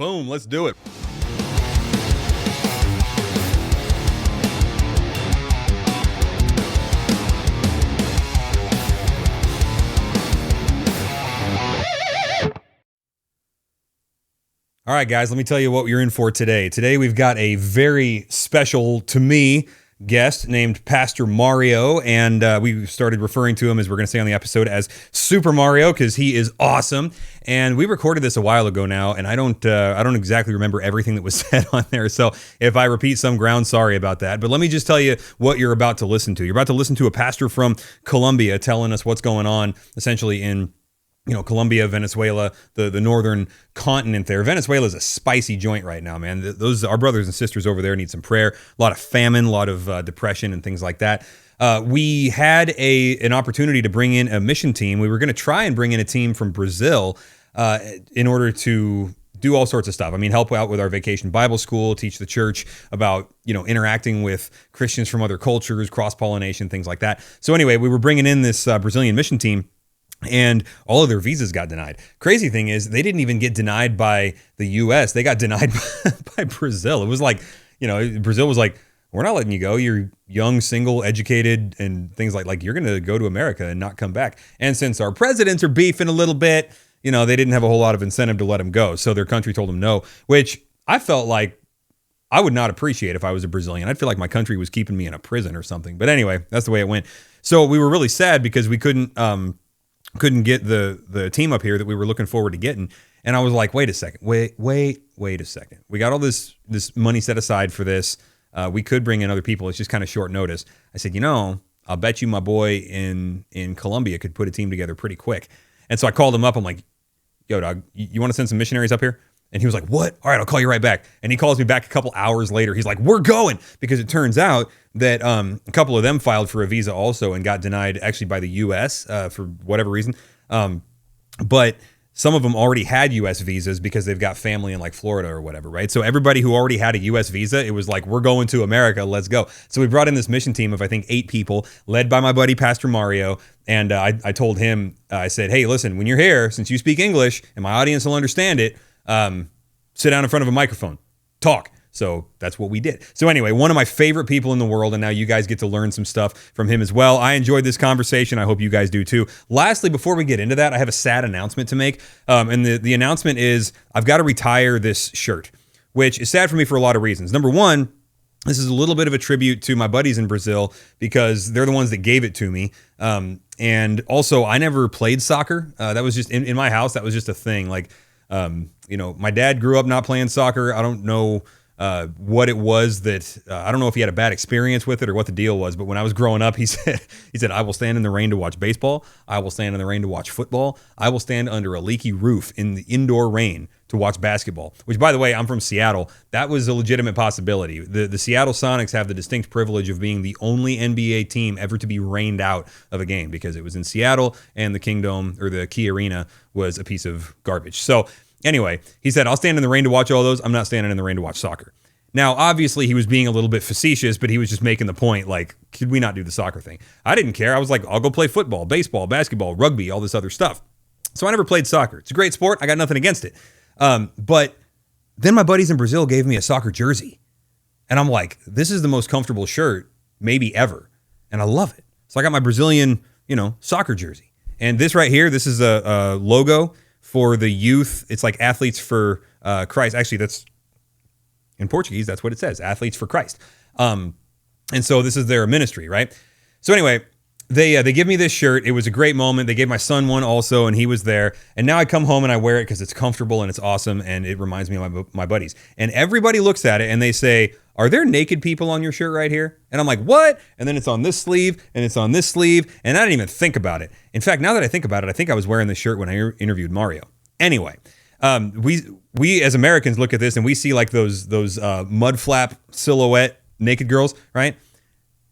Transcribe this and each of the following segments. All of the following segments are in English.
Boom, let's do it. All right, guys, let me tell you what you're in for today. Today, we've got a very special, to me, guest named Pastor Mario, and we started referring to him, as we're going to say on the episode, as Super Mario, because he is awesome. And we recorded this a while ago now, and I don't exactly remember everything that was said on there. So if I repeat some ground, sorry about that. But let me just tell you what you're about to listen to. You're about to listen to a pastor from Colombia telling us what's going on, essentially in Colombia, Venezuela, the northern continent there. Venezuela is a spicy joint right now, man. Our brothers and sisters over there need some prayer. A lot of famine, a lot of depression and things like that. We had an opportunity to bring in a mission team. We were going to try and bring in a team from Brazil in order to do all sorts of stuff. I mean, help out with our vacation Bible school, teach the church about, interacting with Christians from other cultures, cross-pollination, things like that. So anyway, we were bringing in this Brazilian mission team, and all of their visas got denied. Crazy thing is, they didn't even get denied by the U.S. They got denied by Brazil. It was like, Brazil was like, we're not letting you go. You're young, single, educated, and things like you're going to go to America and not come back. And since our presidents are beefing a little bit, they didn't have a whole lot of incentive to let them go. So their country told them no, which I felt like I would not appreciate if I was a Brazilian. I'd feel like my country was keeping me in a prison or something. But anyway, that's the way it went. So we were really sad because we couldn't get the team up here that we were looking forward to getting. And I was like, wait a second. Wait a second. We got all this money set aside for this. We could bring in other people. It's just kind of short notice. I said, I'll bet you my boy in Colombia could put a team together pretty quick. And so I called him up. I'm like, yo, dog, you want to send some missionaries up here? And he was like, what? All right, I'll call you right back. And he calls me back a couple hours later. He's like, we're going. Because it turns out that a couple of them filed for a visa also and got denied actually by the U.S. For whatever reason. But some of them already had U.S. visas because they've got family in like Florida or whatever, right? So everybody who already had a U.S. visa, it was like, we're going to America, let's go. So we brought in this mission team of, I think, 8 people, led by my buddy, Pastor Mario. And I told him, I said, hey, listen, when you're here, since you speak English and my audience will understand it, sit down in front of a microphone, talk. So that's what we did. So anyway, one of my favorite people in the world, and now you guys get to learn some stuff from him as well. I enjoyed this conversation. I hope you guys do too. Lastly, before we get into that, I have a sad announcement to make. And the announcement is I've got to retire this shirt, which is sad for me for a lot of reasons. Number one, this is a little bit of a tribute to my buddies in Brazil because they're the ones that gave it to me. And also, I never played soccer. That was just in my house. That was just a thing. Like, my dad grew up not playing soccer. I don't know what it was that I don't know if he had a bad experience with it or what the deal was. But when I was growing up, he said, I will stand in the rain to watch baseball. I will stand in the rain to watch football. I will stand under a leaky roof in the indoor rain to watch basketball, which, by the way, I'm from Seattle. That was a legitimate possibility. The Seattle Sonics have the distinct privilege of being the only NBA team ever to be rained out of a game because it was in Seattle and the Kingdome or the Key Arena was a piece of garbage. So anyway, he said, I'll stand in the rain to watch all those. I'm not standing in the rain to watch soccer. Now, obviously, he was being a little bit facetious, but he was just making the point, like, could we not do the soccer thing? I didn't care. I was like, I'll go play football, baseball, basketball, rugby, all this other stuff. So I never played soccer. It's a great sport. I got nothing against it. But then my buddies in Brazil gave me a soccer jersey. And I'm like, this is the most comfortable shirt maybe ever. And I love it. So I got my Brazilian, soccer jersey. And this right here, this is a logo for the youth. It's like Athletes for Christ. Actually, that's in Portuguese. That's what it says. Athletes for Christ. And so this is their ministry, right? So anyway, they give me this shirt. It was a great moment. They gave my son one also, and he was there. And now I come home and I wear it because it's comfortable and it's awesome, and it reminds me of my buddies. And everybody looks at it and they say, are there naked people on your shirt right here? And I'm like, what? And then it's on this sleeve, and it's on this sleeve, and I didn't even think about it. In fact, now that I think about it, I think I was wearing this shirt when I interviewed Mario. Anyway, we as Americans look at this and we see like those mud flap silhouette naked girls, right?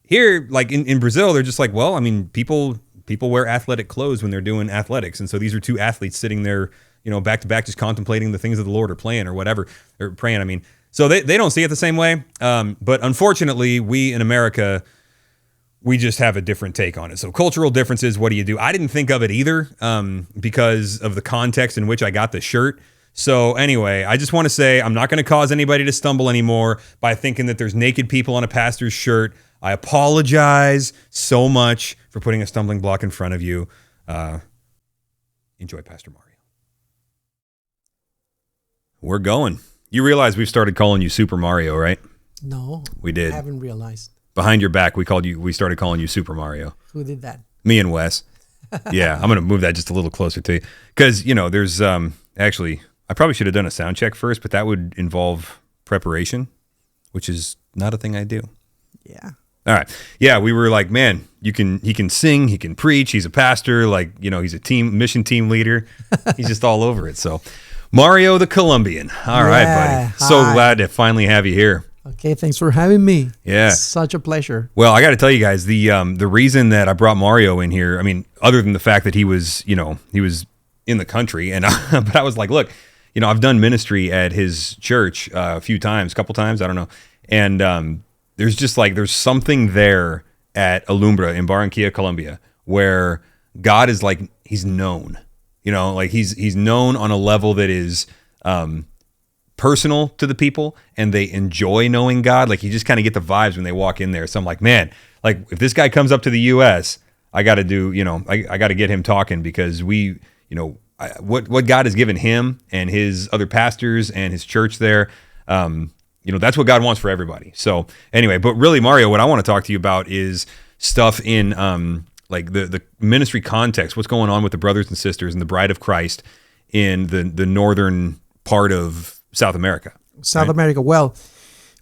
Here, like in Brazil, they're just like, well, I mean, people wear athletic clothes when they're doing athletics. And so these are two athletes sitting there, back to back, just contemplating the things of the Lord or playing or whatever, or praying. I mean, so they don't see it the same way. But unfortunately, we in America, we just have a different take on it. So cultural differences, what do you do? I didn't think of it either because of the context in which I got the shirt. So anyway, I just want to say I'm not going to cause anybody to stumble anymore by thinking that there's naked people on a pastor's shirt. I apologize so much for putting a stumbling block in front of you. Enjoy Pastor Mario. We're going. You realize we've started calling you Super Mario, right? No, we did. I haven't realized. Behind your back, we started calling you Super Mario. Who did that? Me and Wes. Yeah, I'm going to move that just a little closer to you. Because, there's actually, I probably should have done a sound check first, but that would involve preparation, which is not a thing I do. Yeah. All right. Yeah, we were like, man, he can sing, he can preach, he's a pastor, he's a mission team leader. He's just all over it. So, Mario the Columbian. All right, buddy. So glad to finally have you here. Okay, thanks for having me. Yeah. It's such a pleasure. Well, I got to tell you guys, the reason that I brought Mario in here, I mean, other than the fact that he was in the country, and but I was like, look, I've done ministry at his church a couple times, I don't know. And there's something there at Alumbra in Barranquilla, Colombia, where God is he's known, he's known on a level that is personal to the people, and they enjoy knowing God. You just kind of get the vibes when they walk in there. So I'm like, man, if this guy comes up to the U.S., I got to do, I got to get him talking, because what God has given him and his other pastors and his church there, that's what God wants for everybody. So anyway, but really, Mario, what I want to talk to you about is stuff in the ministry context, what's going on with the brothers and sisters and the bride of Christ in the northern part of South America. America. Well,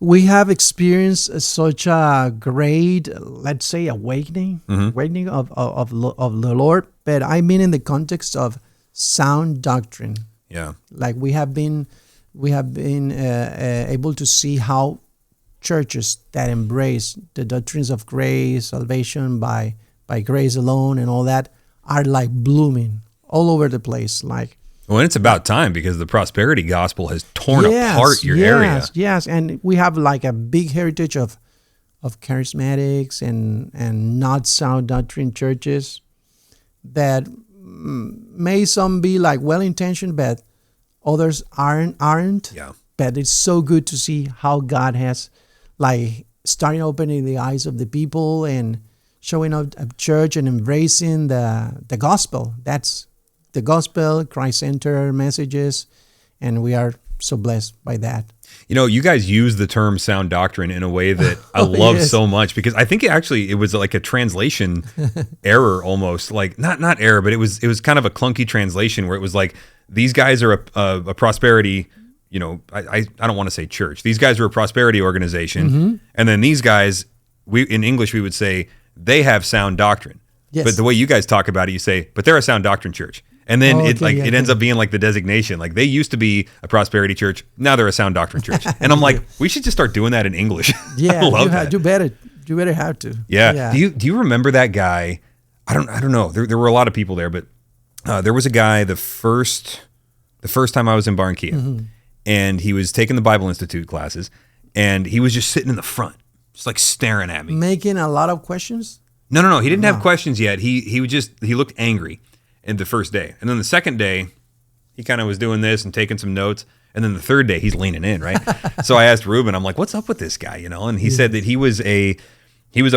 we have experienced such a great, let's say, awakening of the Lord. But I mean in the context of sound doctrine. Yeah. We have been able to see how churches that embrace the doctrines of grace, salvation by grace alone, and all that are blooming all over the place. Well, and it's about time, because the prosperity gospel has torn apart your area. Yes, and we have a big heritage of charismatics and not sound doctrine churches that may some be well-intentioned, but others aren't. Yeah. But it's so good to see how God has starting opening the eyes of the people and showing up a church and embracing the gospel. That's the gospel, Christ-centered messages, and we are so blessed by that. You guys use the term sound doctrine in a way that I love so much, because I think it was a translation error almost, not error, but it was kind of a clunky translation where it was these guys are a prosperity, I don't want to say church. These guys are a prosperity organization, and then these guys, in English we would say they have sound doctrine. Yes. But the way you guys talk about it, you say, but they're a sound doctrine church. And then it ends up being the designation. They used to be a prosperity church. Now they're a sound doctrine church. And I'm like, we should just start doing that in English. Yeah, I love that. You better have to. Yeah. Do you remember that guy? I don't know. There were a lot of people there, but there was a guy the first time I was in Barranquilla, and he was taking the Bible Institute classes, and he was just sitting in the front, just staring at me, making a lot of questions. No. He didn't have questions yet. He looked angry in the first day. And then the second day, he kind of was doing this and taking some notes. And then the third day, he's leaning in, right? So I asked Ruben, I'm like, what's up with this guy? And he said that he was a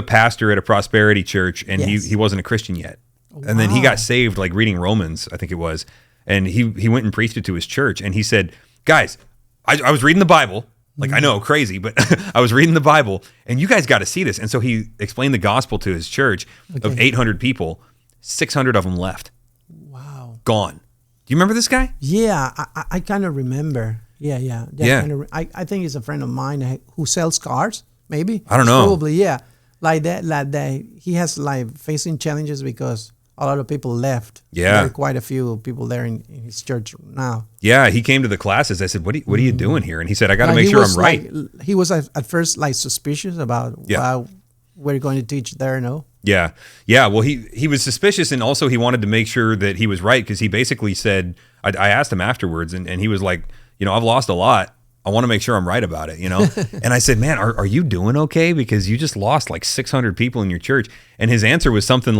pastor at a prosperity church, and he wasn't a Christian yet. Wow. And then he got saved, reading Romans, I think it was. And he went and preached it to his church. And he said, guys, I was reading the Bible. I know, crazy, but I was reading the Bible, and you guys got to see this. And so he explained the gospel to his church of 800 people. 600 of them left. Wow. Gone. Do you remember this guy? Yeah, I kind of remember. Yeah. I think he's a friend of mine who sells cars, maybe. I don't know. Probably, yeah. That he has facing challenges because a lot of people left. Yeah. There are quite a few people there in his church now. Yeah, he came to the classes. I said, what are you doing here? And he said, I got to make sure I'm right. He was at first suspicious about how we're going to teach there, no? Yeah. Well, he was suspicious, and also he wanted to make sure that he was right, because he basically said, I asked him afterwards, and he was like, I've lost a lot. I want to make sure I'm right about it, And I said, man, are you doing okay? Because you just lost 600 people in your church. And his answer was something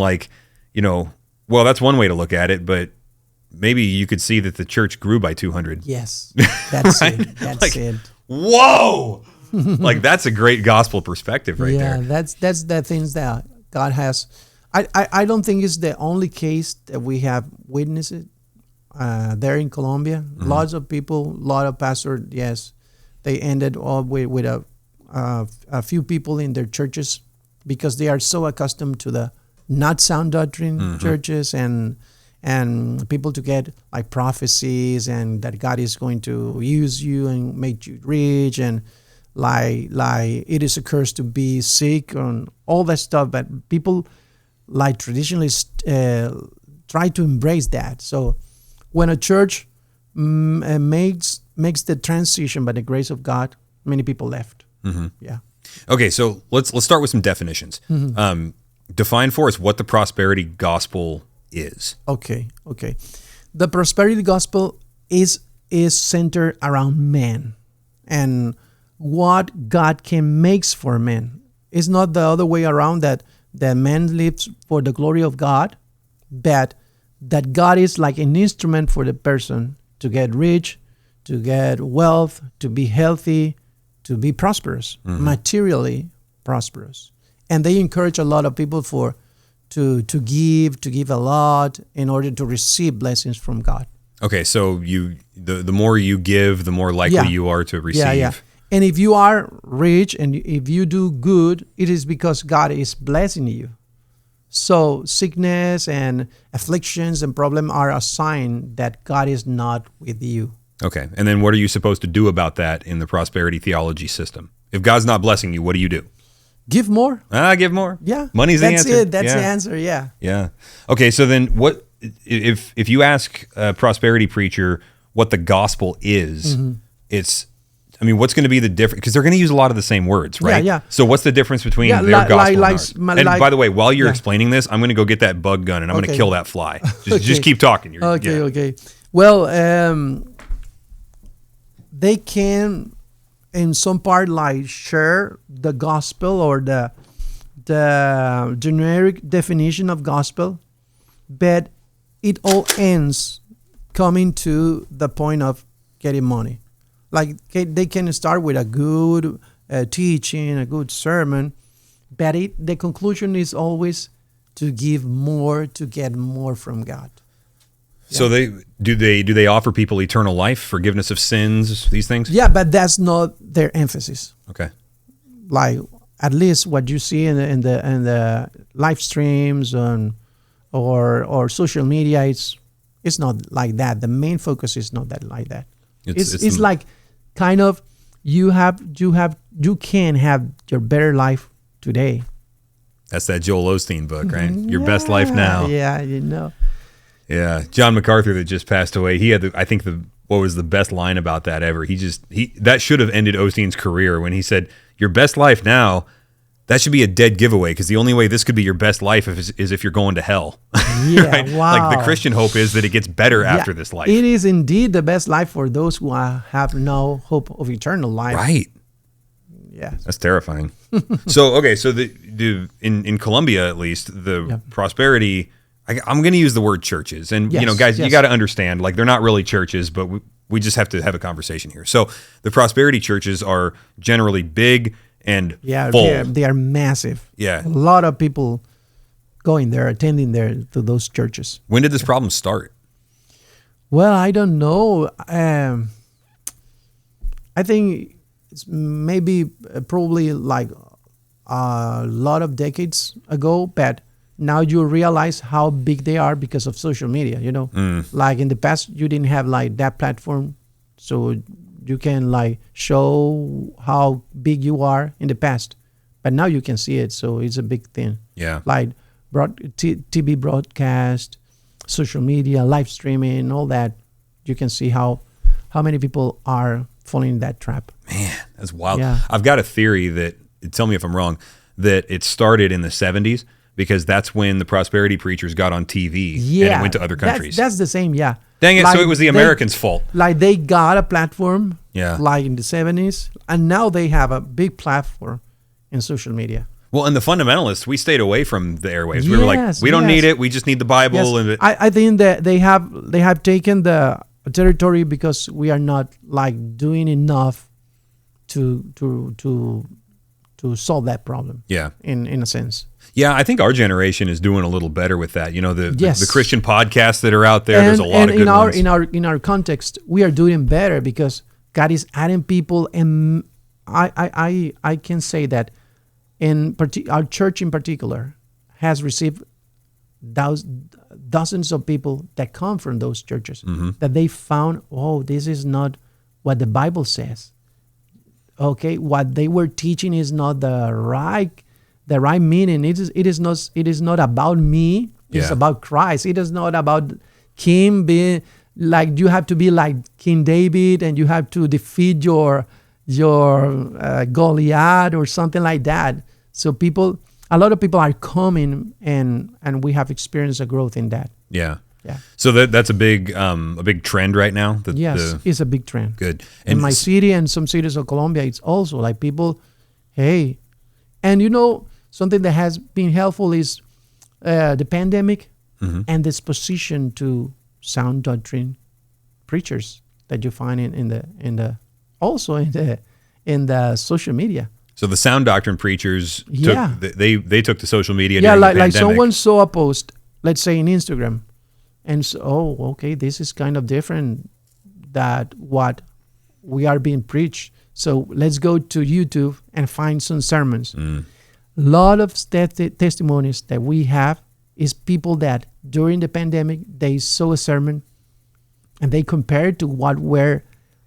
well, that's one way to look at it, but maybe you could see that the church grew by 200. Yes, that's Right? it. That's Like, it. Whoa! Like, that's a great gospel perspective right Yeah, there. that's the things that God has. I don't think it's the only case that we have witnessed it there in Colombia. Lots of people, lot of pastors, yes, they ended up with a few people in their churches because they are so accustomed to the not sound doctrine churches and people to get like prophecies and that God is going to use you and make you rich and like it is a curse to be sick and all that stuff. But people like traditionally try to embrace that. So when a church makes the transition by the grace of God, many people left. Yeah. Okay, so let's start with some definitions. Define for us what the prosperity gospel is. Okay. The prosperity gospel is centered around man and what God can make for man. It's not the other way around that man lives for the glory of God, but that God is like an instrument for the person to get rich, to get wealth, to be healthy, to be prosperous, materially prosperous. And they encourage a lot of people to give a lot in order to receive blessings from God. Okay, so the more you give, the more likely you are to receive. Yeah. And if you are rich and if you do good, it is because God is blessing you. So sickness and afflictions and problems are a sign that God is not with you. Okay, and then what are you supposed to do about that in the prosperity theology system? If God's not blessing you, what do? Give more. Give more. Yeah. Money's the answer. That's it. That's the answer. Yeah. Yeah. Okay, so then what if you ask a prosperity preacher what the gospel is, what's going to be the difference? Because they're going to use a lot of the same words, right? Yeah. So what's the difference between their gospel and ours? And by the way, while you're explaining this, I'm going to go get that bug gun and I'm going to kill that fly. Just keep talking. Okay. Well, they can, in some part, like share the gospel or the generic definition of gospel, but it all ends coming to the point of getting money. Like they can start with a good teaching, a good sermon, but the conclusion is always to give more, to get more from God. So do they offer people eternal life, forgiveness of sins, these things? Yeah, but that's not their emphasis. Okay. Like at least what you see in the live streams or social media, it's not like that. The main focus is not that like that. It's like kind of you can have your better life today. That's that Joel Osteen book, right? Your best life now. Yeah, Yeah, John MacArthur that just passed away. He had what was the best line about that ever? That should have ended Osteen's career when he said, "Your best life now." That should be a dead giveaway because the only way this could be your best life is if you're going to hell. Yeah, right? wow. Like the Christian hope is that it gets better after this life. It is indeed the best life for those who have no hope of eternal life. Right. Yeah. That's terrifying. So in Colombia at least the prosperity. I'm going to use the word churches, and guys, you got to understand, like they're not really churches, but we just have to have a conversation here. So the prosperity churches are generally big and full. They are massive. Yeah, a lot of people going there, attending there to those churches. When did this problem start? Well, I don't know. I think it's probably like a lot of decades ago, but now you realize how big they are because of social media, Like in the past, you didn't have like that platform. So you can like show how big you are in the past. But now you can see it. So it's a big thing. Yeah. Like TV broadcast, social media, live streaming, all that. You can see how many people are falling in that trap. Man, that's wild. Yeah. I've got a theory that, tell me if I'm wrong, that it started in the 70s. Because that's when the prosperity preachers got on TV and it went to other countries. That's the same, yeah. Dang it, so it was the Americans' fault. Like they got a platform like in the 70s, and now they have a big platform in social media. Well, and the fundamentalists, we stayed away from the airwaves. We were like, we don't need it. We just need the Bible. Yes. And I think that they have taken the territory because we are not like doing enough to solve that problem. Yeah. In a sense. Yeah, I think our generation is doing a little better with that. You know, the Christian podcasts that are out there. There's a lot of good ones. In our context, we are doing better because God is adding people, and I can say that our church in particular has received dozens of people that come from those churches that they found, this is not what the Bible says. Okay, what they were teaching is not the right meaning. It is not about me. It's about Christ. It is not about King being like, you have to be like King David and you have to defeat your Goliath or something like that. So a lot of people are coming, and we have experienced a growth in that. Yeah. Yeah. So that's a big trend right now. Yes, it's a big trend. Good. In my city and some cities of Colombia, it's also like people, hey, and something that has been helpful is the pandemic and this position to sound doctrine preachers that you find in the social media. So the sound doctrine preachers took to social media. Yeah, during the pandemic. like someone saw a post, let's say in Instagram, and so, okay, this is kind of different that what we are being preached. So let's go to YouTube and find some sermons. A lot of testimonies that we have is people that during the pandemic, they saw a sermon and they compared to what were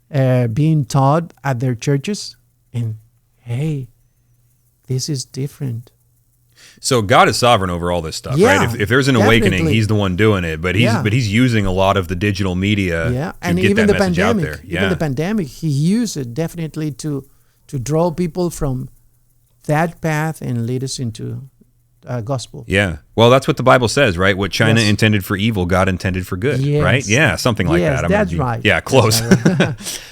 being taught at their churches. And hey, this is different. So God is sovereign over all this stuff, right? If there's an awakening, He's the one doing it. But He's using a lot of the digital media to and get even that the message pandemic, out there. Even the pandemic, He used it definitely to draw people from that path and lead us into gospel. Yeah. Well, that's what the Bible says, right? What China intended for evil, God intended for good, right? Yeah, something like that. That's right. Yeah, close.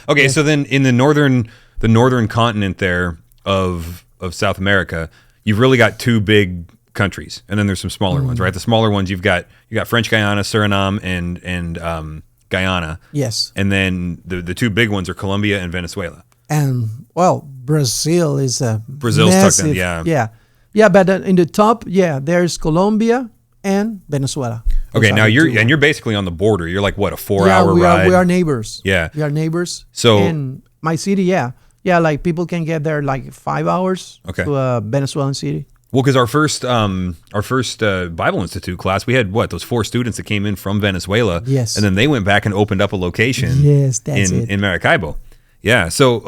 Okay, so then in the northern continent there of South America, you've really got two big countries, and then there's some smaller ones, right? The smaller ones, you got French Guiana, Suriname, and Guyana. Yes. And then the two big ones are Colombia and Venezuela. And Brazil is Brazil's massive, tucked in, yeah. But in the top, there's Colombia and Venezuela. Okay, now you're basically on the border. You're like what, a 4-hour ride? We are neighbors. Yeah, we are neighbors. So in my city, like people can get there like 5 hours to a Venezuelan city. Well, because our first Bible Institute class, we had those 4 students that came in from Venezuela. Yes, and then they went back and opened up a location. Yes, that's it. In Maracaibo. Yeah. So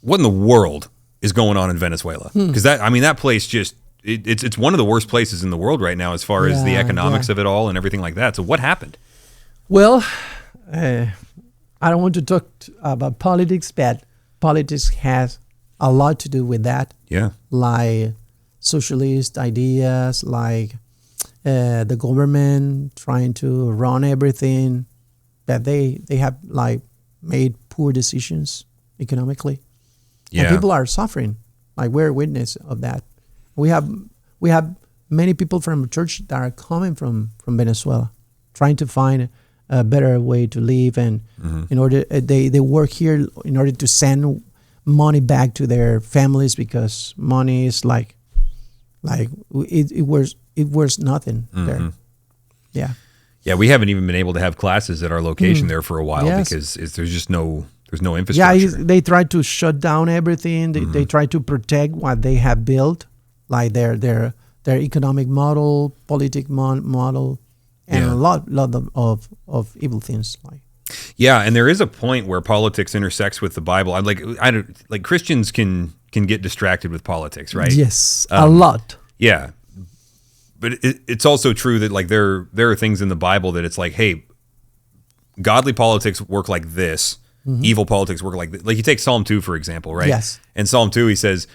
what in the world is going on in Venezuela? Because that place just it's one of the worst places in the world right now as far as the economics of it all and everything like that. So what happened? Well, I don't want to talk about politics, but politics has a lot to do with that. Yeah. Like socialist ideas, like the government trying to run everything, that they have like made poor decisions economically. Yeah. And people are suffering. Like we're a witness of that. We have many people from the church that are coming from Venezuela, trying to find a better way to live, and in order they work here in order to send money back to their families, because money is like it was nothing there. Yeah. Yeah, we haven't even been able to have classes at our location there for a while because there's just no infrastructure. Yeah, they try to shut down everything. They try to protect what they have built, like their economic model, political model, and a lot of evil things. Yeah, and there is a point where politics intersects with the Bible. Like Christians can get distracted with politics, right? Yes, a lot. Yeah. But it's also true that like there are things in the Bible that it's like, hey, godly politics work like this, evil politics work like this. Like you take Psalm 2 for example, right? Yes. In Psalm 2 he says,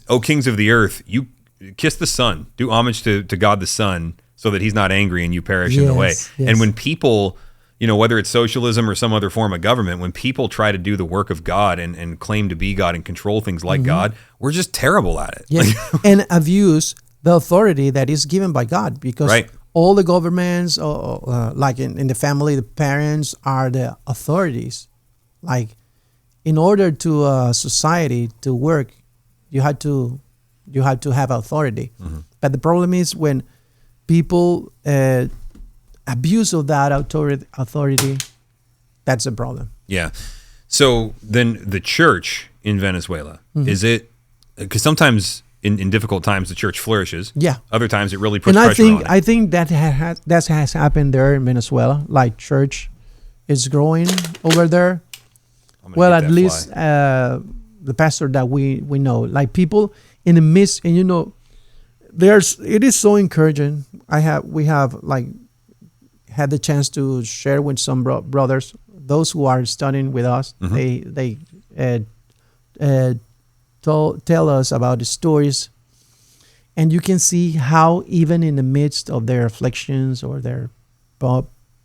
"O kings of the earth, you kiss the Son, do homage to God the Son, so that He's not angry and you perish in the way." Yes. And when people whether it's socialism or some other form of government, when people try to do the work of God and claim to be God and control things like God, we're just terrible at it. Yes. And abuse the authority that is given by God, because Right. all the governments, like in the family, the parents are the authorities. Like, in order to society to work, you had to have authority. But the problem is when people abuse of that authority, that's a problem. Yeah. So then the church in Venezuela, is it, because sometimes in difficult times the church flourishes. Yeah. Other times it really puts And pressure on it. I think that has happened there in Venezuela. Like, church is growing over there. I'm gonna Well, get at that least fly. the pastor that we know, like, people in the midst, and it is so encouraging. We have like had the chance to share with some brothers, those who are studying with us. They tell us about the stories, and you can see how even in the midst of their afflictions or their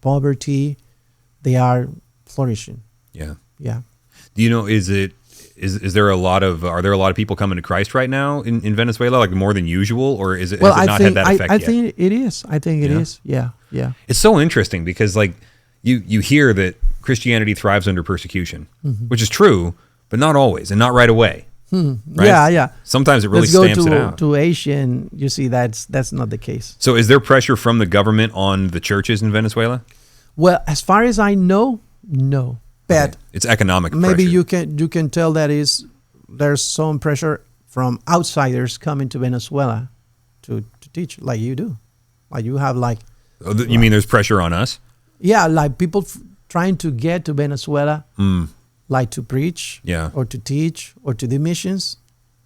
poverty, they are flourishing. Yeah. Yeah. Do you know, is there a lot of, are there a lot of people coming to Christ right now in Venezuela, like more than usual, or has it not had that effect I yet? think it is. I think it Yeah? is. Yeah. Yeah. It's so interesting because like you hear that Christianity thrives under persecution, which is true, but not always and not right away. Right? Yeah. Yeah. Sometimes it really Let's go stamps it out. to Asia, and you see that's not the case. So is there pressure from the government on the churches in Venezuela? Well, as far as I know, no. But Okay. It's economic maybe pressure. you can tell that there's some pressure from outsiders coming to Venezuela to teach, like you do, like you have, like, Oh, you mean there's pressure on us? yeah, like people trying to get to Venezuela, like to preach, Yeah. or to teach or to do missions.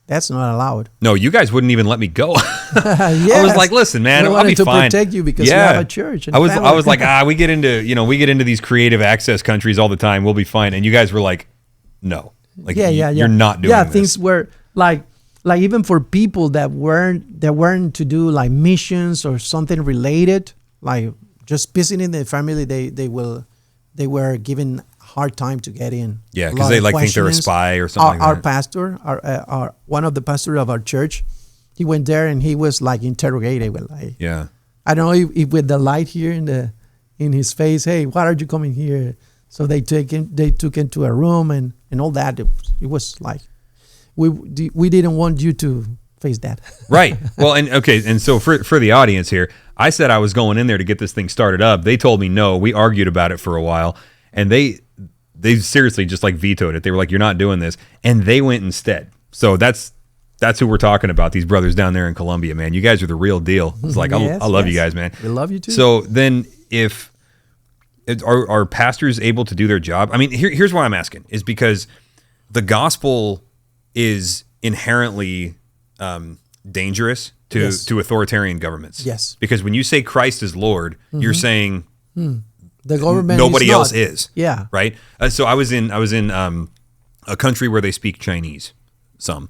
That's not allowed. No, you guys wouldn't even let me go. I Yes. was like, listen, man, We I'll wanted be to fine. protect you because you have a church and I was family. like, we get into these creative access countries all the time. We'll be fine. And you guys were like, no, like you're not doing this. Things were like even for people that weren't to do like missions or something related, like just visiting the family, they were given hard time to get in. Yeah, A because lot they of like think they're a questions. spy or something Our like that. pastor, our one of the pastors of our church, he went there and he was like interrogated with, like, Yeah. I don't know if with the light here in his face, hey, why are you coming here? So they took him to a room and all that. It was like we didn't want you to face that. Right. Well, and so for the audience here, I said I was going in there to get this thing started up. They told me no. We argued about it for a while, and they seriously just like vetoed it. They were like, "You're not doing this," and they went instead. So that's who we're talking about. These brothers down there in Colombia, man. You guys are the real deal. It's like Yes, I love you yes. guys, man. We love you too. So then, are pastors able to do their job? I mean, here's why I'm asking: is because the gospel is inherently dangerous to Yes. authoritarian governments. Yes. Because when you say Christ is Lord, you're saying the government nobody is not. else is. Yeah. Right. So I was in a country where they speak Chinese, some,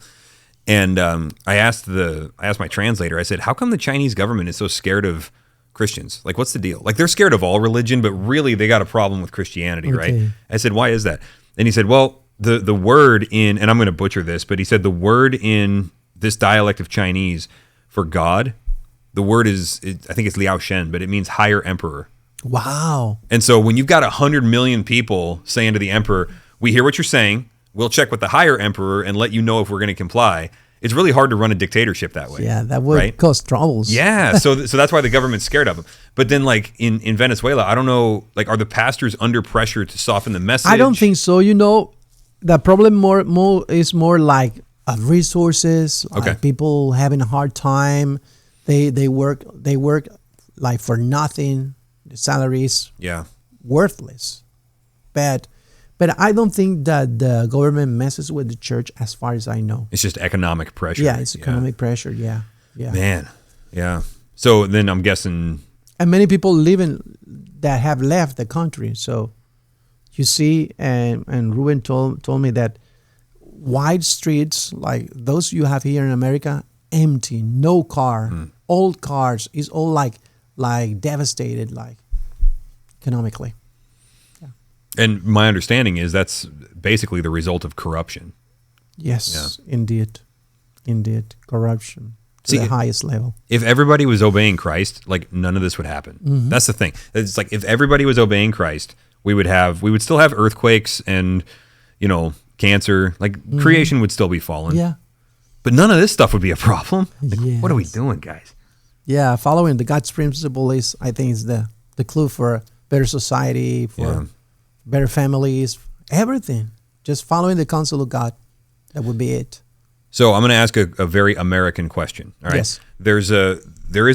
and I asked my translator. I said, "How come the Chinese government is so scared of Christians? Like, what's the deal? Like, they're scared of all religion, but really they got a problem with Christianity, right?" Okay. I said, "Why is that?" And he said, "Well, the word in," and I'm going to butcher this, but he said the word in this dialect of Chinese for God, the word I think it's Liao Shen, but it means higher emperor. Wow. And so when you've got 100 million people saying to the emperor, "We hear what you're saying. We'll check with the higher emperor and let you know if we're going to comply," it's really hard to run a dictatorship that way. Yeah, that would right? cause troubles. Yeah, so that's why the government's scared of them. But then, like in Venezuela, I don't know, like, are the pastors under pressure to soften the message? I don't think so. The problem is more like resources. Okay. Like people having a hard time. They work like for nothing. The salary is Yeah, worthless. But I don't think that the government messes with the church, as far as I know. it's just economic pressure. Yeah, it's economic pressure. Yeah. Man, yeah. So then I'm guessing. And many people that have left the country. So you see, and Ruben told me that wide streets like those you have here in America, empty, no car, old cars, is all like devastated, like economically. And my understanding is that's basically the result of corruption. Yes, indeed. Corruption to See, the highest level. If everybody was obeying Christ, like none of this would happen. That's the thing. It's like if everybody was obeying Christ, we would still have earthquakes and, cancer. Like creation would still be fallen. Yeah. But none of this stuff would be a problem. Like, what are we Yes. doing, guys? Yeah, following the God's principle I think, is the clue for a better society, for better families, everything. Just following the counsel of God. That would be it. So I'm going to ask a very American question. All right. Yes. There is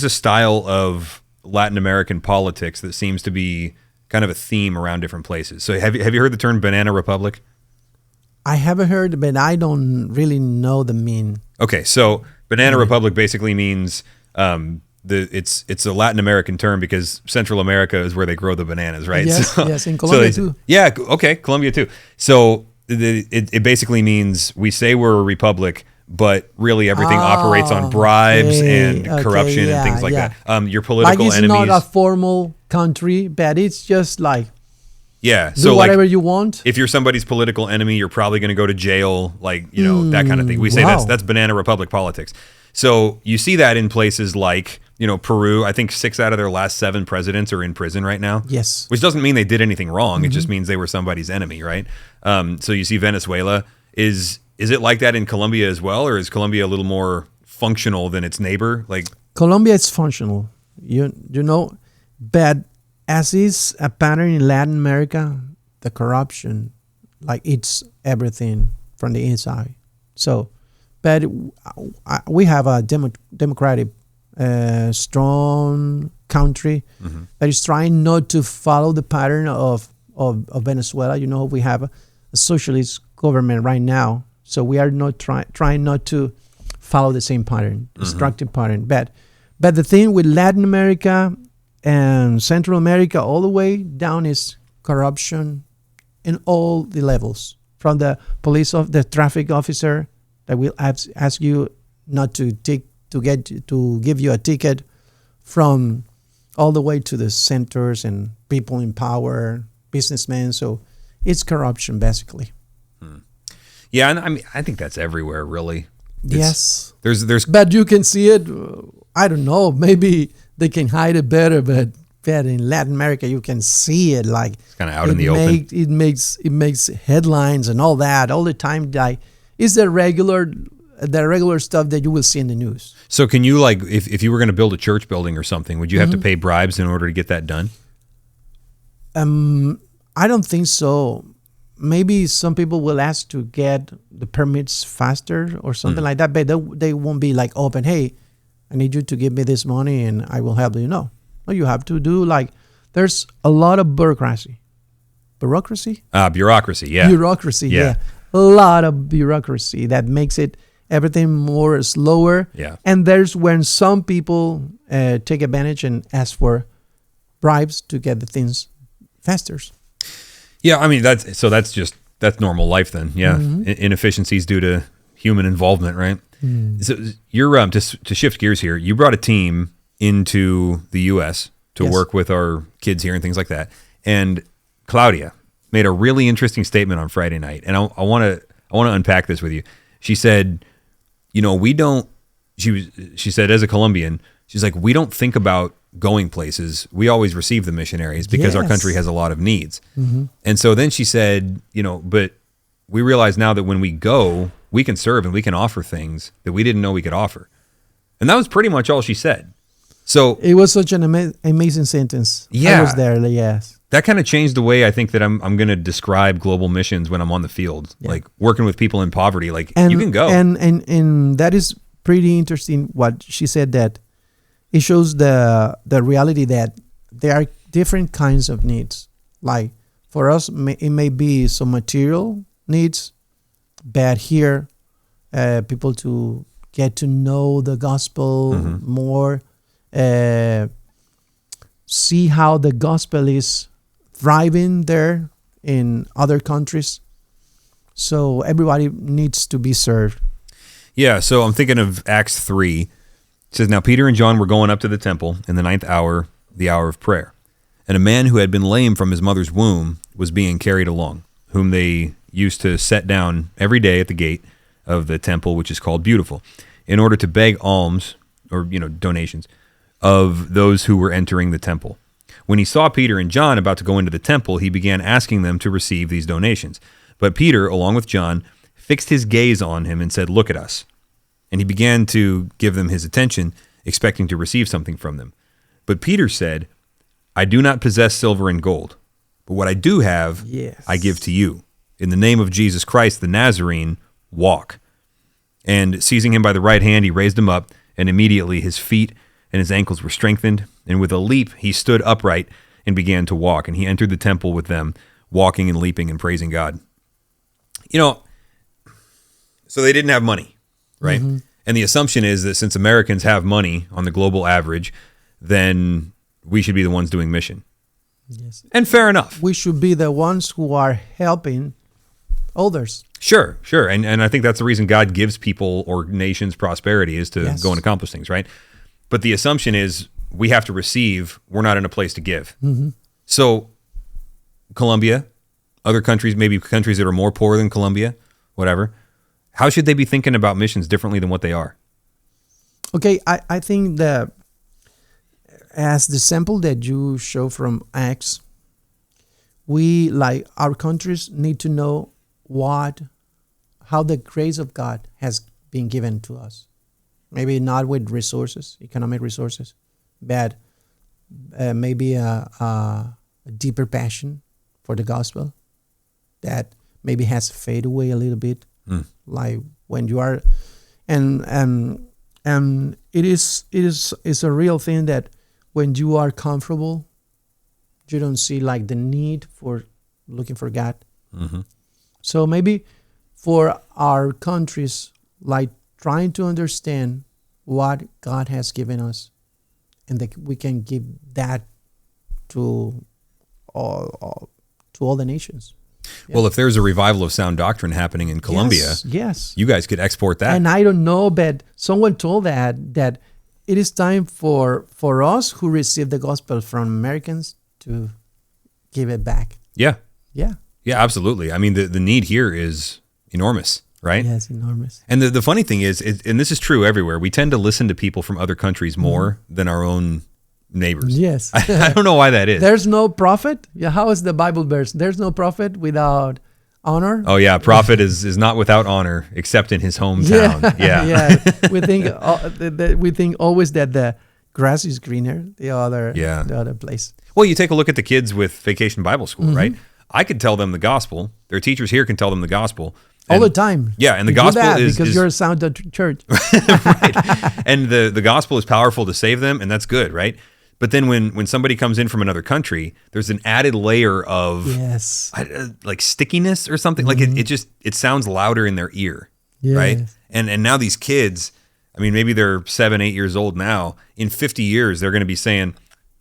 a style of Latin American politics that seems to be kind of a theme around different places. So have you heard the term Banana Republic? I haven't heard, but I don't really know the mean. Okay, so Banana Republic basically means it's a Latin American term because Central America is where they grow the bananas, right? Yes, yes, in Colombia too. Yeah, okay, Colombia too. So it basically means we say we're a republic, but really everything operates on bribes and corruption and things like that. Your political it's enemies. Not a formal country, but it's just like Yeah. do So whatever you want. if you're somebody's political enemy, you're probably going to go to jail, that kind of thing. We say wow. that's Banana Republic politics. So you see that in places like, Peru. I think 6 out of their last 7 presidents are in prison right now. Yes. Which doesn't mean they did anything wrong. It just means they were somebody's enemy, right? So you see Venezuela. Is it like that in Colombia as well? Or is Colombia a little more functional than its neighbor? Like Colombia is functional, but as is a pattern in Latin America, the corruption, like it's everything from the inside. So, but we have a democratic, strong country that is trying not to follow the pattern of Venezuela. We have a socialist government right now, so we are not trying not to follow the same pattern, destructive pattern. But the thing with Latin America and Central America all the way down is corruption in all the levels, from the police of the traffic officer that will ask you not to give you a ticket, from all the way to the centers and people in power, businessmen. So it's corruption basically. Yeah, and I mean, I think that's everywhere, really. Yes. There's But you can see it. I don't know. Maybe they can hide it better, but in Latin America you can see it. Like it's kind of out in the open. It makes headlines and all that all the time. Like it's the regular stuff that you will see in the news. So can you, like, if you were going to build a church building or something, would you have to pay bribes in order to get that done? I don't think so. Maybe some people will ask to get the permits faster or something like that, but they won't be like open. Hey, I need you to give me this money and I will help you. No, you have to do there's a lot of bureaucracy. Bureaucracy? Bureaucracy, yeah. Bureaucracy, yeah. A lot of bureaucracy that makes it everything more slower. Yeah. And there's when some people take advantage and ask for bribes to get the things faster. Yeah, I mean that's normal life then. Yeah, inefficiencies due to human involvement, right? So you're to shift gears here. You brought a team into the U.S. to work with our kids here and things like that. And Claudia made a really interesting statement on Friday night, and I want to unpack this with you. She said, we don't. She said, as a Colombian, she's like, we don't think about going places. We always receive the missionaries because our country has a lot of needs. And so then she said, but we realize now that when we go, we can serve and we can offer things that we didn't know we could offer. And that was pretty much all she said. So it was such an amazing sentence. Yeah. I was there, yes. That kind of changed the way I think that I'm going to describe global missions when I'm on the field, like working with people in poverty. Like you can go. And that is pretty interesting what she said, that it shows the reality that there are different kinds of needs. Like for us, it may be some material needs, but here, people to get to know the gospel more, see how the gospel is thriving there in other countries. So everybody needs to be served. Yeah, so I'm thinking of Acts 3. It says, now Peter and John were going up to the temple in the 9th hour, the hour of prayer. And a man who had been lame from his mother's womb was being carried along, whom they used to set down every day at the gate of the temple, which is called Beautiful, in order to beg alms or donations of those who were entering the temple. When he saw Peter and John about to go into the temple, he began asking them to receive these donations. But Peter, along with John, fixed his gaze on him and said, "Look at us." And he began to give them his attention, expecting to receive something from them. But Peter said, "I do not possess silver and gold, but what I do have, I give to you. In the name of Jesus Christ, the Nazarene, walk." And seizing him by the right hand, he raised him up, and immediately his feet and his ankles were strengthened. And with a leap, he stood upright and began to walk. And he entered the temple with them, walking and leaping and praising God. So they didn't have money, right? Mm-hmm. And the assumption is that since Americans have money on the global average, then we should be the ones doing mission. Yes. And fair enough. We should be the ones who are helping others. Sure. And I think that's the reason God gives people or nations prosperity, is to go and accomplish things, right? But the assumption is we have to receive. We're not in a place to give. Mm-hmm. So Colombia, other countries, maybe countries that are more poor than Colombia, whatever, how should they be thinking about missions differently than what they are? Okay, I think that as the sample that you show from Acts, we, like our countries, need to know how the grace of God has been given to us. Maybe not with resources, economic resources, but maybe a deeper passion for the gospel that maybe has faded away a little bit. Like when you are, and it's a real thing that when you are comfortable, you don't see like the need for looking for God. Mm-hmm. So maybe for our countries, like trying to understand what God has given us, and that we can give that to all the nations. Yeah. Well, if there's a revival of sound doctrine happening in Colombia, yes, you guys could export that. And I don't know, but someone told that it is time for us who receive the gospel from Americans to give it back. Yeah, absolutely. I mean, the need here is enormous, right? Yes, enormous. And the funny thing is, and this is true everywhere, we tend to listen to people from other countries more than our own neighbors. Yes. I don't know why that is. There's no prophet. Yeah, how is the Bible verse? There's no prophet without honor. Oh yeah, prophet is not without honor except in his hometown. Yeah. We think always that the grass is greener the other place. Well, you take a look at the kids with Vacation Bible School, right? I could tell them the gospel. Their teachers here can tell them the gospel. All the time. Yeah, and the gospel is because you're a sound church. Right. And the gospel is powerful to save them, and that's good, right? But then when somebody comes in from another country, there's an added layer of like stickiness or something. Like it sounds louder in their ear, right? And now these kids, I mean, maybe they're 7, 8 years old now. In 50 years, they're going to be saying,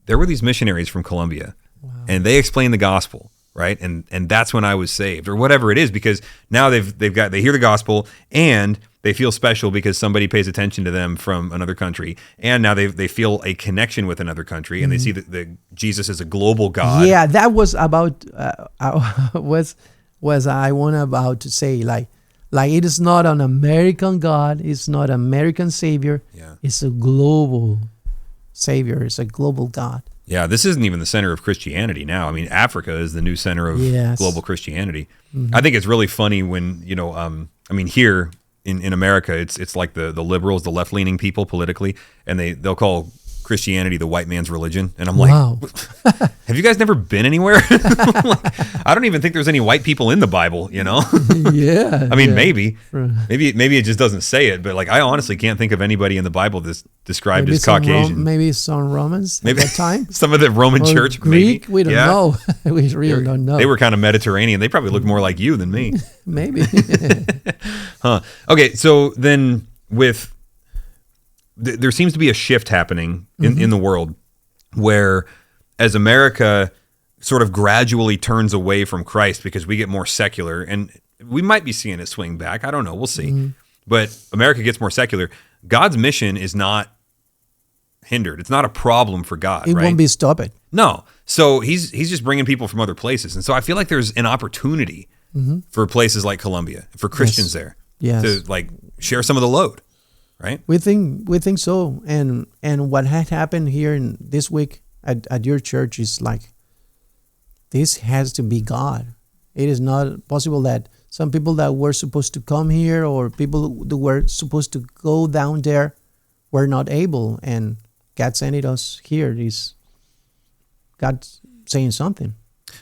there were these missionaries from Colombia, and they explained the gospel, right? And that's when I was saved, or whatever it is, because now they hear the gospel and they feel special because somebody pays attention to them from another country, and now they feel a connection with another country, and they see that Jesus is a global God. Yeah, that was about was I want about to say like it is not an American God, it's not an American Savior. Yeah, it's a global Savior. It's a global God. Yeah, this isn't even the center of Christianity now. I mean, Africa is the new center of global Christianity. Mm-hmm. I think it's really funny when here. In America, it's like the liberals, the left-leaning people politically, and they'll call Christianity the white man's religion. And I'm like, have you guys never been anywhere? Like, I don't even think there's any white people in the Bible, Yeah. I mean, maybe it just doesn't say it, but like I honestly can't think of anybody in the Bible that's described as Caucasian. Maybe some Romans at that time. Some of the Roman church, Greek, maybe. We don't know. We really don't know. They were kind of Mediterranean. They probably look more like you than me. Maybe. Huh. Okay, so then there seems to be a shift happening in the world where as America sort of gradually turns away from Christ because we get more secular, and we might be seeing it swing back. I don't know. We'll see. But America gets more secular. God's mission is not hindered. It's not a problem for God. It won't be stopped. No. So he's just bringing people from other places. And so I feel like there's an opportunity for places like Columbia, for Christians there to like share some of the load, right? We think so. And what had happened here in this week at your church is like, this has to be God. It is not possible that some people that were supposed to come here or people that were supposed to go down there were not able, and God sent us here. Is God saying something?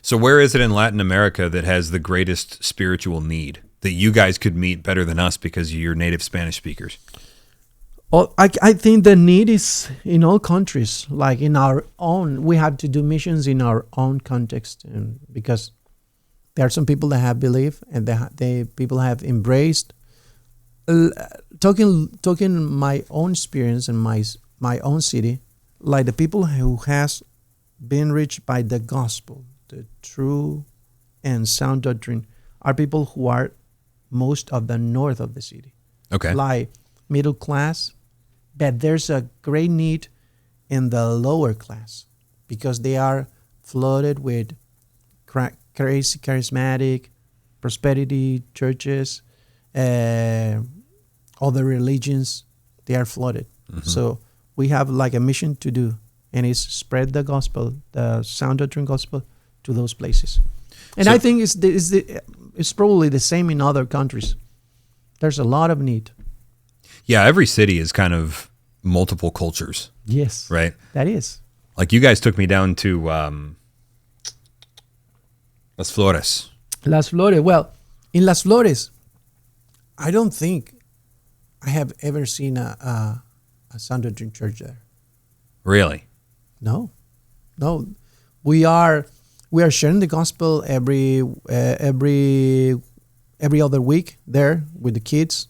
So where is it in Latin America that has the greatest spiritual need that you guys could meet better than us because you're native Spanish speakers? Well, I think the need is in all countries, like in our own. We have to do missions in our own context, and because there are some people that have believed and they people have embraced. Talking my own experience in my own city, like the people who has been reached by the gospel, the true and sound doctrine, are people who are most of the north of the city. Okay. Like middle class, but there's a great need in the lower class because they are flooded with crazy charismatic prosperity churches, other religions. They are flooded. So we have like a mission to do, and it's spread the gospel, the sound doctrine gospel, to those places. And so, I think it's probably the same in other countries. There's a lot of need. Yeah, every city is kind of multiple cultures. Yes. Right? That is. Like you guys took me down to Las Flores. Las Flores. Well, in Las Flores, I don't think I have ever seen a sound doctrine church there. Really? No. We are sharing the gospel every other week there with the kids,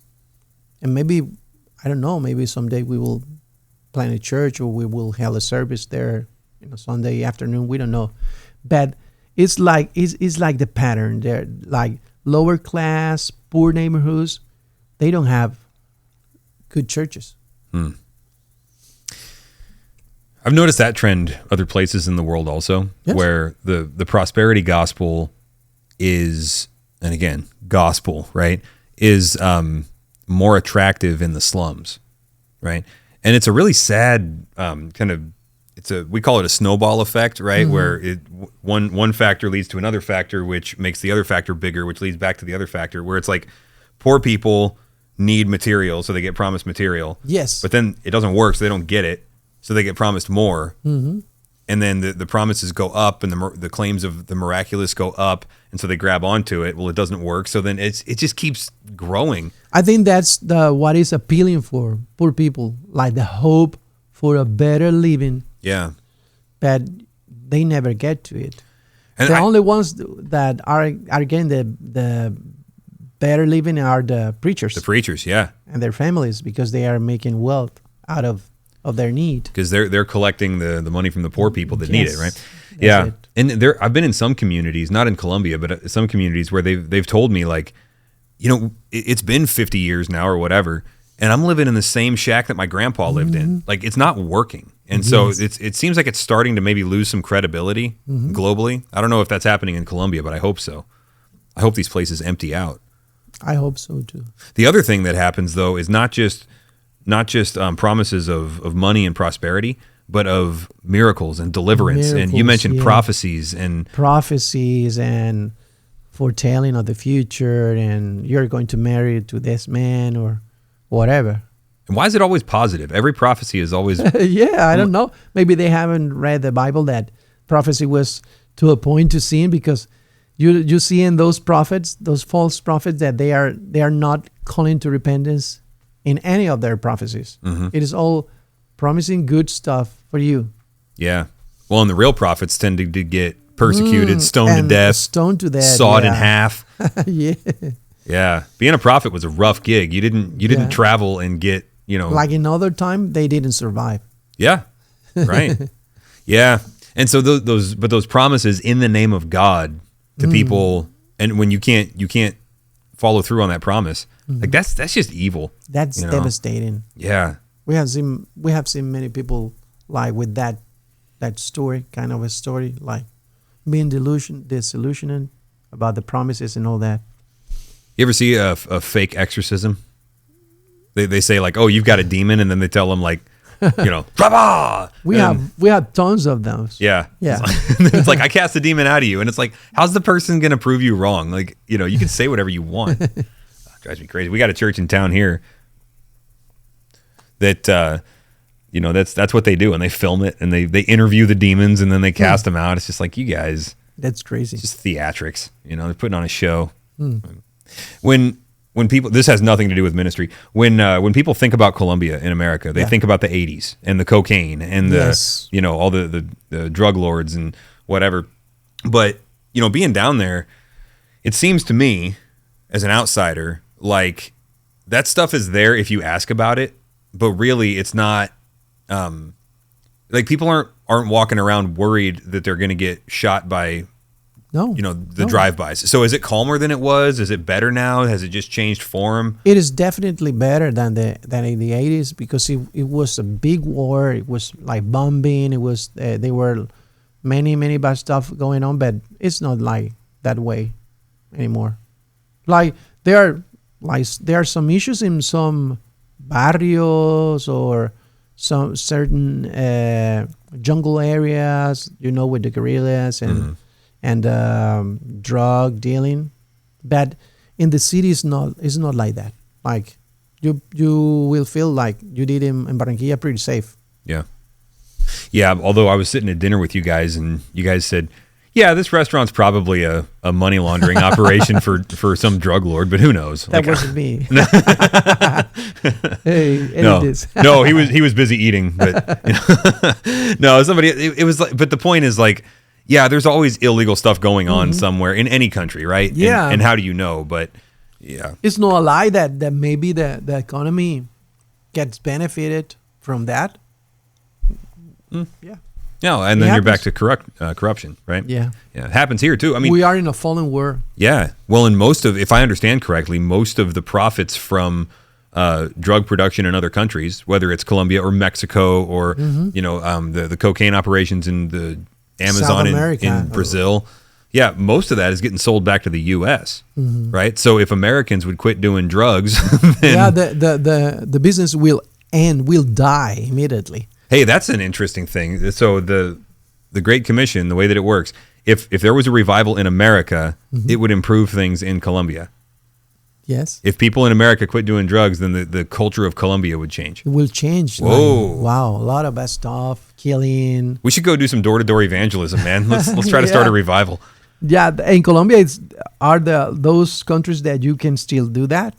and maybe I don't know. Maybe someday we will plan a church or we will have a service there, Sunday afternoon. We don't know, but it's like the pattern there. Like lower class, poor neighborhoods, they don't have good churches. I've noticed that trend other places in the world also, where the prosperity gospel is, and again, gospel, right, is more attractive in the slums, right? And it's a really sad we call it a snowball effect, right? Where one factor leads to another factor, which makes the other factor bigger, which leads back to the other factor, where it's like poor people need material, so they get promised material. Yes. But then it doesn't work, so they don't get it, so they get promised more. And then the promises go up, and the claims of the miraculous go up, and so they grab onto it. Well, it doesn't work, so then it just keeps growing. I think that's what is appealing for poor people, like the hope for a better living. Yeah. But they never get to it. And the only ones that are getting the better living are the preachers. The preachers, yeah. And their families, because they are making wealth out of their need. Because they're collecting the money from the poor people that need it, right? That's yeah. it. And I've been in some communities, not in Columbia, but some communities where they've told me, like, it's been 50 years now or whatever, and I'm living in the same shack that my grandpa lived in. Like, it's not working. And so it seems like it's starting to maybe lose some credibility globally. I don't know if that's happening in Columbia, but I hope so. I hope these places empty out. I hope so too. The other thing that happens, though, is not just promises of money and prosperity, but of miracles and deliverance. And you mentioned prophecies and foretelling of the future, and you're going to marry to this man or whatever. And why is it always positive? Every prophecy is always... I don't know. Maybe they haven't read the Bible, that prophecy was to a point to sin, because you see in those prophets, those false prophets, that they are not calling to repentance in any of their prophecies. It is all promising good stuff for you. Yeah. Well, and the real prophets tended to get persecuted, stoned to death, sawed in half. Yeah. Yeah. Being a prophet was a rough gig. You didn't travel and get, like in other time, they didn't survive. Yeah. Right. Yeah. And so those promises in the name of God to people, and when you can't follow through on that promise, like that's just evil. That's devastating. Yeah. We have seen many people like with that that story, kind of a story, like being disillusioned about the promises and all that. You ever see a fake exorcism? They say like, oh, you've got a demon, and then they tell them like, Blah! We have tons of those. Yeah. Yeah. It's like, I cast the demon out of you. And it's like, how's the person going to prove you wrong? Like, you can say whatever you want. It drives me crazy. We got a church in town here that, that's what they do. And they film it and they interview the demons and then they cast them out. It's just like, you guys. That's crazy. It's just theatrics. They're putting on a show. When people, this has nothing to do with ministry. When people think about Colombia in America, they think about the 80s and the cocaine and the all the drug lords and whatever. But being down there, it seems to me as an outsider like that stuff is there if you ask about it, but really it's not. Like people aren't walking around worried that they're going to get shot by. No, the drive-bys. So is it calmer than it was? Is it better now? Has it just changed form? It is definitely better than in the 80s because it was a big war. It was like bombing. It was there were many bad stuff going on, but it's not like that way anymore. Like there are some issues in some barrios or some certain jungle areas, with the guerrillas and drug dealing, but in the city it's not like that. Like you will feel like you did in Barranquilla pretty safe. Yeah. Although I was sitting at dinner with you guys and you guys said, yeah, this restaurant's probably a money laundering operation for some drug lord, but who knows? That wasn't me. No, he was busy eating, but no, somebody. It was like, but the point is like. Yeah, there's always illegal stuff going on somewhere in any country, right? Yeah. And how do you know? But yeah. It's not a lie that maybe the economy gets benefited from that. Yeah. No, and then you're back to corruption, right? Yeah. Yeah, it happens here too. I mean, we are in a fallen world. Yeah. Well, in if I understand correctly, most of the profits from drug production in other countries, whether it's Colombia or Mexico or the cocaine operations in the Amazon in Brazil. Yeah, most of that is getting sold back to the U.S., right? So if Americans would quit doing drugs, then the business will die immediately. Hey, that's an interesting thing. So the Great Commission, the way that it works, if there was a revival in America, it would improve things in Colombia. Yes. If people in America quit doing drugs, then the culture of Colombia would change. It will change. Whoa. Wow. A lot of bad stuff, killing. We should go do some door-to-door evangelism, man. Let's try to start a revival. Yeah. In Colombia, are those countries that you can still do that?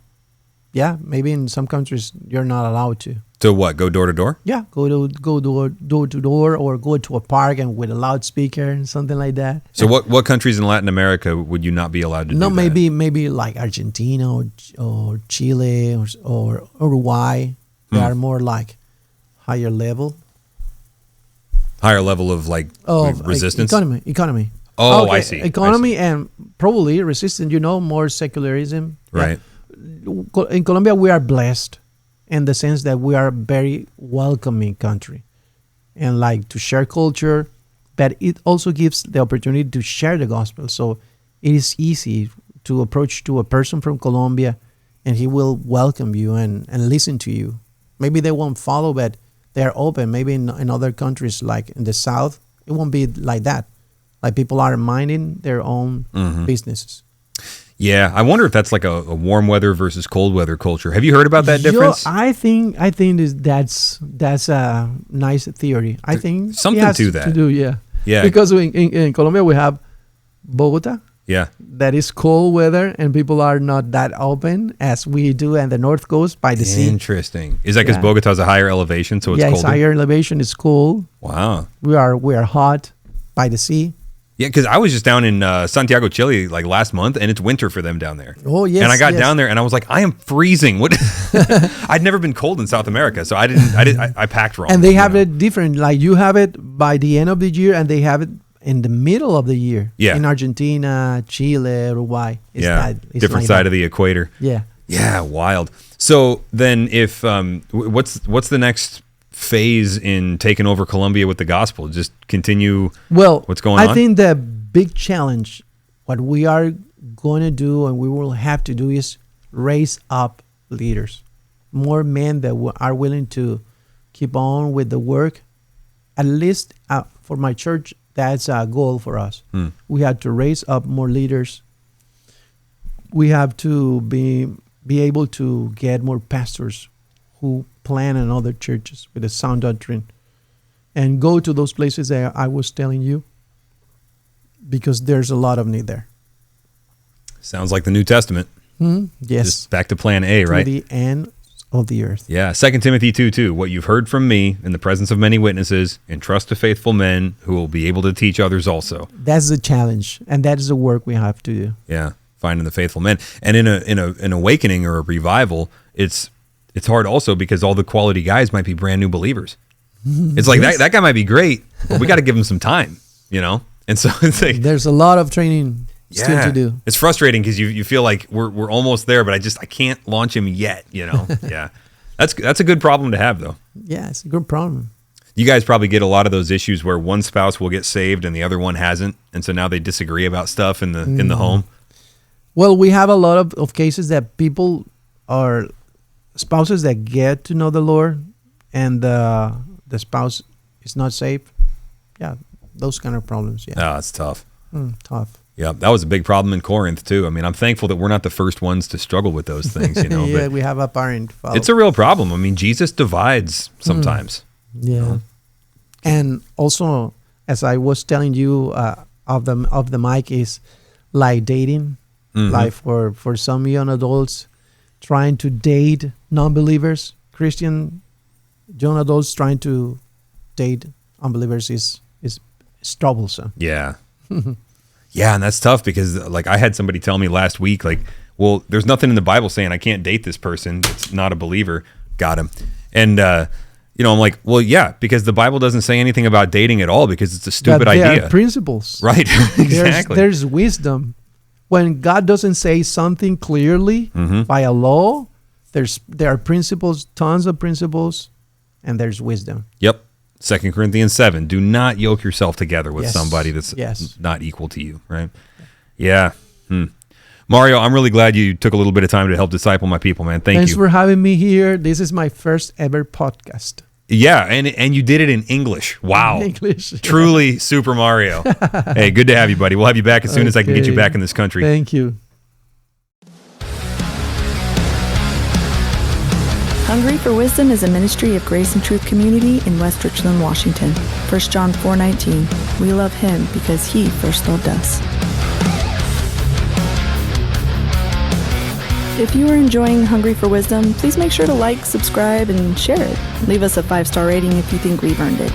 Yeah. Maybe in some countries, you're not allowed to. So what? Go door to door? Yeah, go door to door, or go to a park and with a loudspeaker and something like that. So what countries in Latin America would you not be allowed to do that? Maybe like Argentina or Chile or Uruguay. They are more like higher level. Higher level of resistance? Economy. Oh, okay. I see. Economy and probably resistance, more secularism. Right. Yeah. In Colombia, we are blessed in the sense that we are a very welcoming country and like to share culture, but it also gives the opportunity to share the gospel. So it is easy to approach to a person from Colombia and he will welcome you and listen to you. Maybe they won't follow, but they're open. Maybe in other countries like in the South, it won't be like that. Like people are minding their own businesses. Yeah, I wonder if that's like a warm weather versus cold weather culture. Have you heard about that difference? I think that's a nice theory. I think something to that. Yeah. Because in Colombia we have Bogota. Yeah. That is cold weather, and people are not that open as we do in the North Coast by the sea. Interesting. Is that because Bogota has a higher elevation, so it's colder? It's higher elevation. It's cold. Wow. We are hot by the sea. Yeah, because I was just down in Santiago, Chile, like last month, and it's winter for them down there. Oh, yes. And I got down there, and I was like, I am freezing. What? I'd never been cold in South America, so I packed wrong. And they have it different. Like you have it by the end of the year, and they have it in the middle of the year. Yeah. In Argentina, Chile, Uruguay. It's different side of the equator. Yeah. Yeah, wild. So then, if what's the next phase in taking over Columbia with the gospel? Just continue what's going on? I think the big challenge, what we are going to do and we will have to do is raise up leaders. More men that are willing to keep on with the work. At least for my church, that's a goal for us. We have to raise up more leaders. We have to be able to get more pastors who plant in other churches with a sound doctrine and go to those places that I was telling you, because there's a lot of need there. Sounds like the New Testament. Yes. Just back to plan A, right? To the end of the earth. Yeah. 2 Timothy 2:2. What you've heard from me in the presence of many witnesses, entrust to faithful men who will be able to teach others also. That's the challenge, and that is the work we have to do. Yeah. Finding the faithful men. And in an awakening or a revival, it's hard also because all the quality guys might be brand new believers. It's like that guy might be great, but we got to give him some time, you know? And so it's like, there's a lot of training still to do. It's frustrating because you feel like we're almost there, but I can't launch him yet, you know? Yeah. That's a good problem to have, though. Yeah, it's a good problem. You guys probably get a lot of those issues where one spouse will get saved and the other one hasn't, and so now they disagree about stuff in the home. Well, we have a lot of cases that people are spouses that get to know the Lord and the spouse is not saved. Yeah, those kind of problems. Yeah. Oh, it's tough. Tough. Yeah, that was a big problem in Corinth too. I mean, I'm thankful that we're not the first ones to struggle with those things, you know. Yeah, but we have apparent fault. it's a real problem. I mean, Jesus divides sometimes. Yeah. You know? And also, as I was telling you of the mic, is like dating. Like for some young adults trying to date non-believers, Christian young adults trying to date unbelievers is troublesome. Yeah. Yeah, and that's tough because like I had somebody tell me last week, like, well, there's nothing in the Bible saying I can't date this person that's not a believer. Got him. And you know, I'm like, well, yeah, because the Bible doesn't say anything about dating at all because it's a stupid But there idea. are principles. Right. Exactly. There's wisdom. When God doesn't say something clearly by a law, there are principles, tons of principles, and there's wisdom. Yep. 2 Corinthians 7. Do not yoke yourself together with somebody that's not equal to you, right? Yeah. Mario, I'm really glad you took a little bit of time to help disciple my people, man. Thanks you. Thanks for having me here. This is my first ever podcast. Yeah, and you did it in English. Wow. In English. Truly Super Mario. Hey, good to have you, buddy. We'll have you back as soon as I can get you back in this country. Thank you. Hungry for Wisdom is a ministry of Grace and Truth Community in West Richland, Washington. 1 John 4:19. We love him because he first loved us. If you are enjoying Hungry for Wisdom, please make sure to like, subscribe, and share it. Leave us a 5-star rating if you think we've earned it.